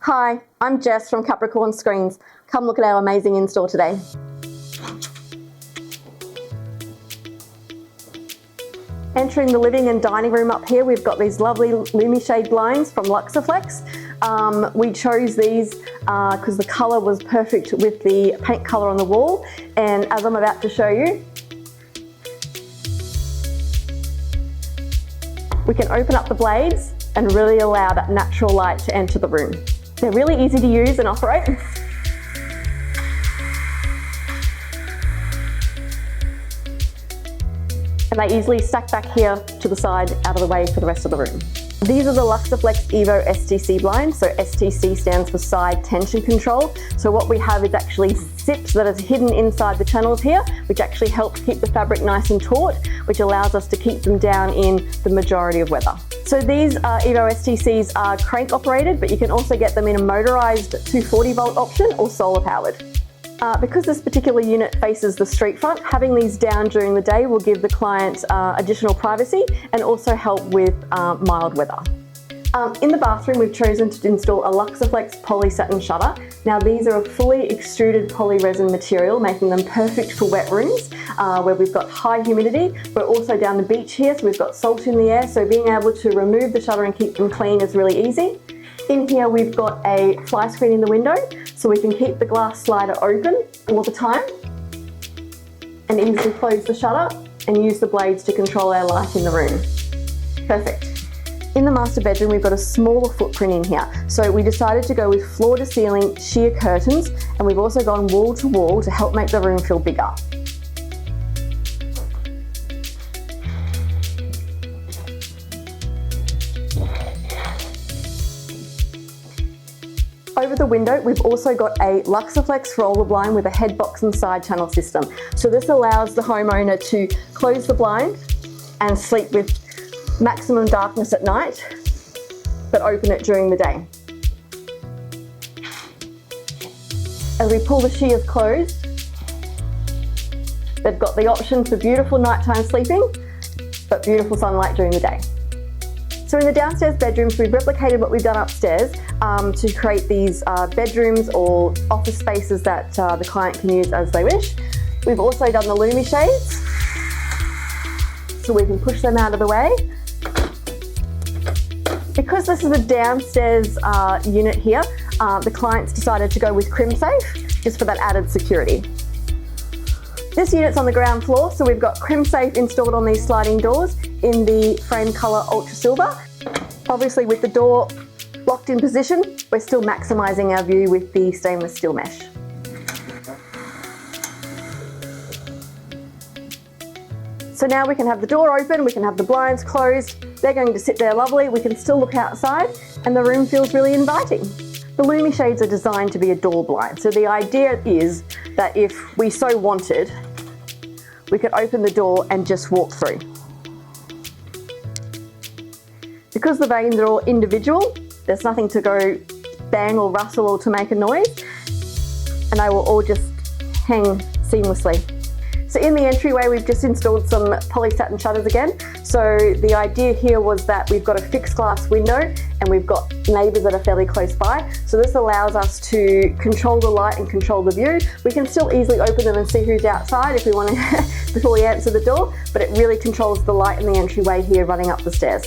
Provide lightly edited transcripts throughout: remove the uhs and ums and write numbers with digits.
Hi, I'm Jess from Capricorn Screens. Come look at our amazing in-store today. Entering the living and dining room up here, we've got these lovely Lumi Shade blinds from Luxaflex. We chose these because the colour was perfect with the paint colour on the wall, and as I'm about to show you, we can open up the blades and really allow that natural light to enter the room. They're really easy to use and operate. And they easily stack back here to the side, out of the way for the rest of the room. These are the Luxaflex Evo STC Blinds, so STC stands for side tension control. So what we have is actually zips that are hidden inside the channels here, which actually helps keep the fabric nice and taut, which allows us to keep them down in the majority of weather. So these Evo STCs are crank operated, but you can also get them in a motorized 240 volt option or solar powered. Because this particular unit faces the street front, having these down during the day will give the client additional privacy and also help with mild weather. In the bathroom, we've chosen to install a Luxaflex Polysatin Shutter. Now these are a fully extruded polyresin material, making them perfect for wet rooms where we've got high humidity. We're also down the beach here, so we've got salt in the air, so being able to remove the shutter and keep them clean is really easy. In here we've got a fly screen in the window, so we can keep the glass slider open all the time and easily close the shutter and use the blades to control our light in the room. Perfect. In the master bedroom, we've got a smaller footprint in here. So we decided to go with floor to ceiling sheer curtains, and we've also gone wall to wall to help make the room feel bigger. Over the window, we've also got a Luxaflex roller blind with a head box and side channel system. So this allows the homeowner to close the blind and sleep with maximum darkness at night, but open it during the day. As we pull the shears closed, they've got the option for beautiful nighttime sleeping, but beautiful sunlight during the day. So in the downstairs bedrooms, we've replicated what we've done upstairs to create these bedrooms or office spaces that the client can use as they wish. We've also done the Lumi Shades, so we can push them out of the way. Because this is a downstairs unit here, the clients decided to go with Crimsafe, just for that added security. This unit's on the ground floor, so we've got Crimsafe installed on these sliding doors in the frame colour Ultra Silver. Obviously with the door locked in position, we're still maximising our view with the stainless steel mesh. So now we can have the door open, we can have the blinds closed, they're going to sit there lovely, we can still look outside, and the room feels really inviting. The Lumi Shades are designed to be a door blind, so the idea is that if we so wanted, we could open the door and just walk through. Because the vanes are all individual, there's nothing to go bang or rustle or to make a noise, and they will all just hang seamlessly. So in the entryway, we've just installed some Polysatin Shutters again. So the idea here was that we've got a fixed glass window and we've got neighbours that are fairly close by. So this allows us to control the light and control the view. We can still easily open them and see who's outside if we want to before we answer the door, but it really controls the light in the entryway here running up the stairs.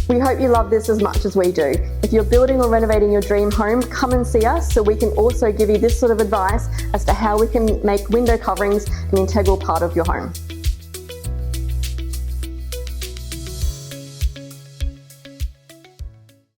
We hope you love this as much as we do. If you're building or renovating your dream home, come and see us so we can also give you this sort of advice as to how we can make window coverings an integral part of your home.